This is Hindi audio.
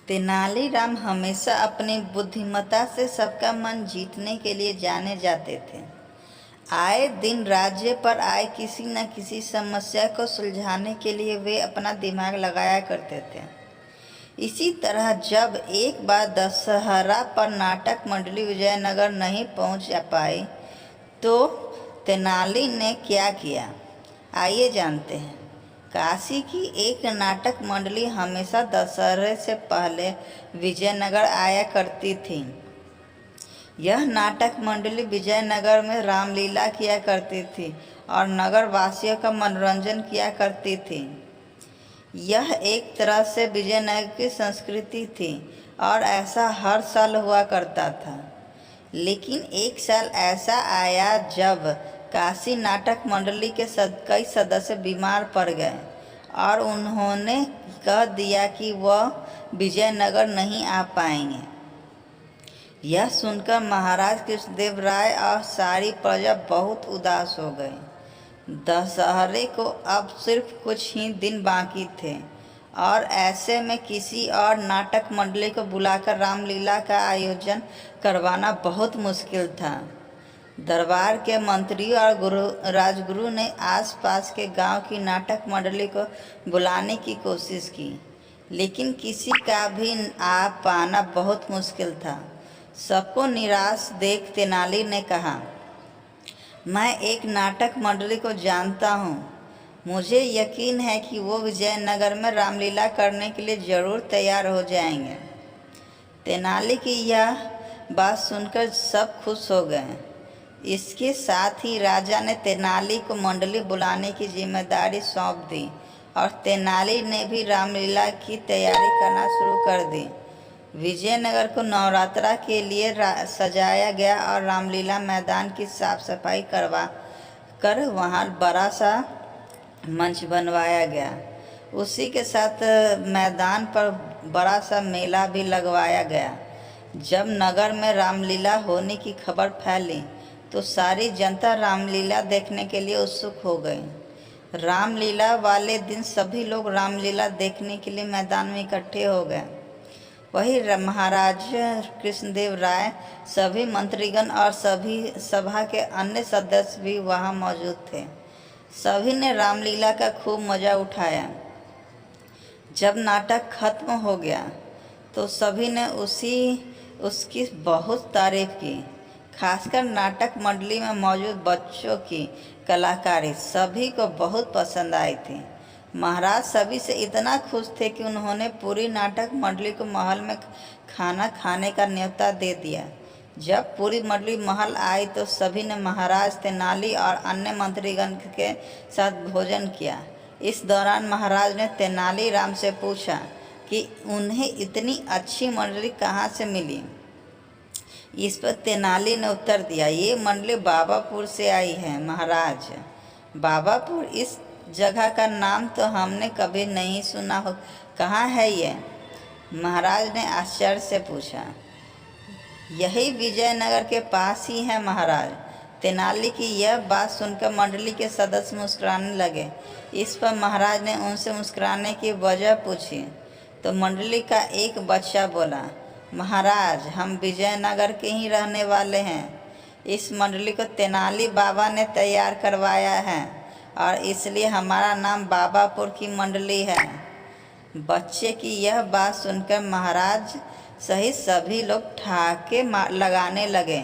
तेनालीराम हमेशा अपनी बुद्धिमत्ता से सबका मन जीतने के लिए जाने जाते थे। आए दिन राज्य पर आए किसी न किसी समस्या को सुलझाने के लिए वे अपना दिमाग लगाया करते थे। इसी तरह जब एक बार दशहरा पर नाटक मंडली विजयनगर नहीं पहुंच पाई तो तेनाली ने क्या किया, आइए जानते हैं। काशी की एक नाटक मंडली हमेशा दशहरे से पहले विजयनगर आया करती थी। यह नाटक मंडली विजयनगर में रामलीला किया करती थी और नगर वासियों का मनोरंजन किया करती थी। यह एक तरह से विजयनगर की संस्कृति थी और ऐसा हर साल हुआ करता था। लेकिन एक साल ऐसा आया जब काशी नाटक मंडली के कई सदस्य बीमार पड़ गए और उन्होंने कह दिया कि वह विजयनगर नहीं आ पाएंगे। यह सुनकर महाराज कृष्णदेव राय और सारी प्रजा बहुत उदास हो गई। दशहरे को अब सिर्फ कुछ ही दिन बाकी थे और ऐसे में किसी और नाटक मंडली को बुलाकर रामलीला का आयोजन करवाना बहुत मुश्किल था। दरबार के मंत्री और राजगुरु ने आसपास के गांव की नाटक मंडली को बुलाने की कोशिश की, लेकिन किसी का भी आ पाना बहुत मुश्किल था। सबको निराश देख तेनाली ने कहा, मैं एक नाटक मंडली को जानता हूँ। मुझे यकीन है कि वो विजयनगर में रामलीला करने के लिए जरूर तैयार हो जाएंगे। तेनाली की यह बात सुनकर सब खुश हो गए। इसके साथ ही राजा ने तेनाली को मंडली बुलाने की जिम्मेदारी सौंप दी और तेनाली ने भी रामलीला की तैयारी करना शुरू कर दी। विजयनगर को नवरात्रा के लिए सजाया गया और रामलीला मैदान की साफ सफाई करवा कर वहाँ बड़ा सा मंच बनवाया गया। उसी के साथ मैदान पर बड़ा सा मेला भी लगवाया गया। जब नगर में रामलीला होने की खबर फैली तो सारी जनता रामलीला देखने के लिए उत्सुक हो गई। रामलीला वाले दिन सभी लोग रामलीला देखने के लिए मैदान में इकट्ठे हो गए। वही महाराज कृष्णदेव राय, सभी मंत्रीगण और सभी सभा के अन्य सदस्य भी वहाँ मौजूद थे। सभी ने रामलीला का खूब मज़ा उठाया। जब नाटक खत्म हो गया तो सभी ने उसकी बहुत तारीफ की। खासकर नाटक मंडली में मौजूद बच्चों की कलाकारी सभी को बहुत पसंद आई थी। महाराज सभी से इतना खुश थे कि उन्होंने पूरी नाटक मंडली को महल में खाना खाने का न्योता दे दिया। जब पूरी मंडली महल आई तो सभी ने महाराज तेनाली और अन्य मंत्रीगण के साथ भोजन किया। इस दौरान महाराज ने तेनालीराम से पूछा कि उन्हें इतनी अच्छी मंडली कहाँ से मिली। इस पर तेनाली ने उत्तर दिया, ये मंडली बाबापुर से आई है महाराज। बाबापुर, इस जगह का नाम तो हमने कभी नहीं सुना हो, कहाँ है ये? महाराज ने आश्चर्य से पूछा। यही विजयनगर के पास ही है महाराज। तेनाली की यह बात सुनकर मंडली के सदस्य मुस्कुराने लगे। इस पर महाराज ने उनसे मुस्कुराने की वजह पूछी तो मंडली का एक बच्चा बोला, महाराज हम विजयनगर के ही रहने वाले हैं। इस मंडली को तेनाली बाबा ने तैयार करवाया है और इसलिए हमारा नाम बाबापुर की मंडली है। बच्चे की यह बात सुनकर महाराज सहित सभी लोग ठहाके लगाने लगे।